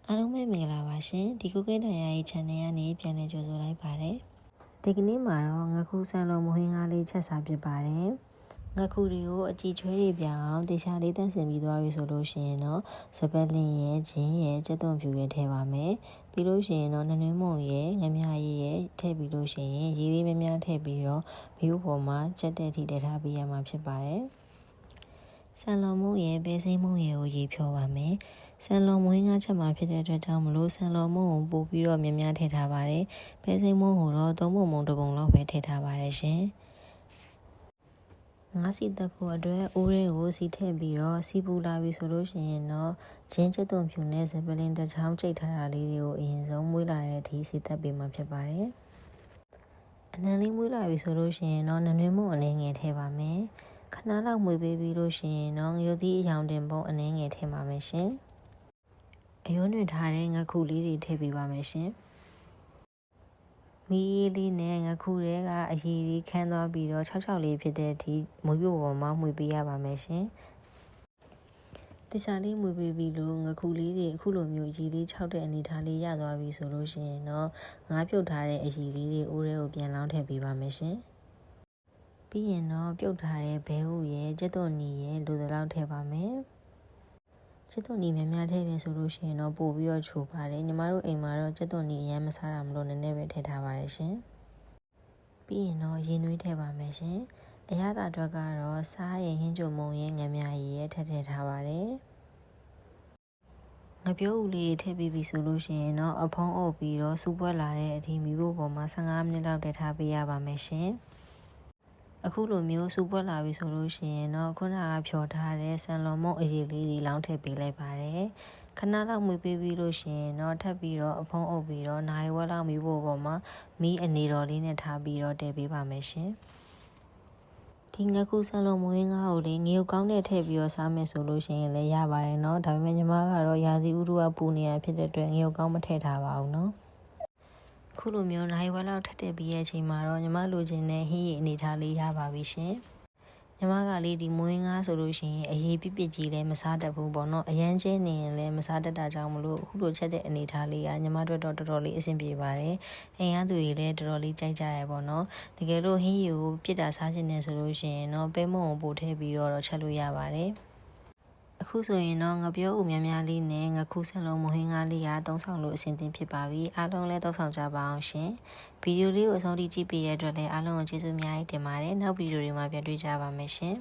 အားလုံးပဲမင်္ဂလာပါရှင်ဒီကုတ်ကင်းတရားရေး channel ကနေပြန်လည်ကြိုဆိုလိုက်ပါတယ်ဒီကနေ့မှာတော့ငခုဆန်လုံးမဟင်းကားလေးချက်စားဖြစ်ပါတယ်ငခုတွေကိုအကြည့်ချွေးတွေပြအောင်တေချာလေးတန့်စင်ပြီးသွားပြီဆိုလို့ရှိရင်တော့စပက်လင်းရဲ့ဂျင်းရဲ့ကြက်သွန်ဖြူရဲ့ထည့်ပါမယ်ပြီးလို့ရှိရင်တော့နနွင်းမုံရဲ့ငမြရည်ရဲ့ထည့်ပြီးလို့ရှိရင်ရည်လေးများများထည့်ပြီးတော့မီးပေါ်မှာချက်တဲ့ထိတည်ထားပေးရမှာဖြစ်ပါတယ်ဆန်လုံးမုံရဲ့ပဲစိမ်းမုံရဲ့ကိုရေဖြောပါမယ်ဆန်လုံးမွေးငါးချက်မှာဖြစ်တဲ့အတွက်ကြောင့်မလို့ဆန်လုံးမုံကိုပို့ပြီးတော့များများထည့်ထားပါတယ်ပဲစိမ်းမုံကိုတော့3ပုံပုံ1ပုံလောက်ပဲထည့်ထားပါတယ်ရှင်ငါးစီတက်ဖို့အတွက်အိုးတွေကိုစီထည့်ပြီးတော့စီပူလာပြီဆိုလို့ရှိရင်တော့ဂျင်းကျက်သွန်ဖြူနဲ့စပလင်တစ်ချောင်းကျိတ်ထားတာလေးတွေကိုအရင်ဆုံးမွေးလာတဲ့အထိစီတက်ပေးမှဖြစ်ပါတယ်အနံလေးမွေးလာပြီဆိုလို့ရှိရင်တော့နနွေးမုံအနေငယ်ထည့်ပါမယ်ခဏလောက်မွေးပေးပြီးလို့ရှိရင်တော့ငရုတ်သီးအယောင်တင်ပုံအနေငယ်ထည့်ပါမယ်ရှင်အယိုးနှွေထားတဲ့ငခုလေးတွေထည့်ပေးပါမယ်ရှင်မီးလေးနဲ့ငခုတွေကအရည်လေးခန်းသွားပြီးတော့6လေးဖြစ်တဲ့အထိမွေးပြပေါ်မှာမှွေပေးရပါမယ်ရှင်တခြားလေးမွေပေးပြီးလို့ငခုလေးတွေအခုလိုမျိုးအရည်လေး6တဲ့အနေထားလေးရသွားပြီဆိုလို့ရှိရင်တော့ငါးပြုတ်ထားတဲ့အရည်လေးတွေအိုးထဲကိုပြန်လောင်းထည့်ပေးပါမယ်ရှင်ပြီးရင်တော့ပြုတ်ထားတဲ့ဘဲဥရဲ့ကျက်သွန်နီရဲ့လိုသလောက်ထည့်ပါမယ်ကျက်သွန်နီများများထည့်တယ်ဆိုလို့ရှိရင်တော့ပို့ပြီးတော့ချိုပါတယ်ညီမတို့အိမ်မှာတော့ကျက်သွန်နီအရင်မစားတာမလို့နည်းနည်းပဲထည့်ထားပါတယ်ရှင်ပြီးရင်တော့ရေနွေးထည့်ပါမယ်ရှင်အရသာအတွက်ကတော့စားရင်ဟင်းကြုံမုံရဲ့ငမြရည်ရဲ့ထည့်ထားပါတယ်ငပြိုးဦးလေးထည့်ပြီးပြီဆိုလို့ရှိရင်တော့အဖုံးအုပ်ပြီးတော့စူပွက်လာတဲ့အထိမီးဖို့ပေါ်မှာ15မိနစ်လောက်တည်ထားပေးရပါမယ်ရှင်အခုလိုမျိုးစူပွက်လာပြီဆိုလို့ရှိရင်တော့ခုနကဖြော်ထားတဲ့ဆန်လွန်မုံအရည်လေးတွေလောင်းထည့်ပေးလိုက်ပါတယ်ခဏလောက်မွေးပေးပြီးလို့ရှိရင်တော့ထပ်ပြီးတော့အဖုံးအုပ်ပြီးတော့နိုင်ဝက်လောက်မီးဖို့ပေါ်မှာမီးအနေတော်လေးနဲ့ထားပြီးတော့တည်ပေးပါမယ်ရှင်ဒီငခုဆန်လွန်မွေးငါ့ကိုလေငရုတ်ကောင်းနဲ့ထည့်ပြီးတော့စားမယ်ဆိုလို့ရှိရင်လည်းရပါတယ်เนาะဒါပေမဲ့ညီမကတော့ရာသီဥတုကပူနေရဖြစ်တဲ့အတွက်ငရုတ်ကောင်းမထည့်ထားပါဘူးเนาะခုလိုမျိုးနိုင်ဝက်လောက်ထပ်တက်ပြီးရဲ့အချိန်မှာတော့ညီမလိုချင်တဲ့ဟင်းရည်အနေထားလေးရပါပြီရှင်ညီမကလေးဒီမွေးငါဆိုလို့ရှိရင်အရေးပြစ်ကြီးလည်းမစားတတ်ဘူးပေါ့နော်အရန်ချင်းနေရင်လည်းမစားတတ်တာကြောင့်မလို့အခုလိုချက်တဲ့အနေထားလေးကညီမတို့တော့တော်တော်လေးအဆင်ပြေပါတယ်အိမ်ကသူတွေလည်းတော်တော်လေးကြိုက်ကြရပေါ့နော်တကယ်လို့ဟင်းရည်ကိုပြစ်တာစားချင်တယ်ဆိုလို့ရှိရင်တော့ပဲမုံကိုပို့ထည့်ပြီးတော့ချက်လို့ရပါတယ်အခုဆိုရင်တော့ငပြောဦးများများလေးနဲ့ငခုဆန်လုံးမဟင်းကားလေးကသုံးဆောင်လို့အဆင်သင့်ဖြစ်ပါပြီအားလုံးလည်းသုံးဆောင်ကြပါအောင်ရှင်ဗီဒီယိုလေးကိုအဆုံးထိကြည့်ပေးရတဲ့အတွက်လည်းအားလုံးကိုကျေးဇူးအများကြီးတင်ပါတယ်နောက်ဗီဒီယိုတွေမှာပြန်တွေ့ကြပါမယ်ရှင်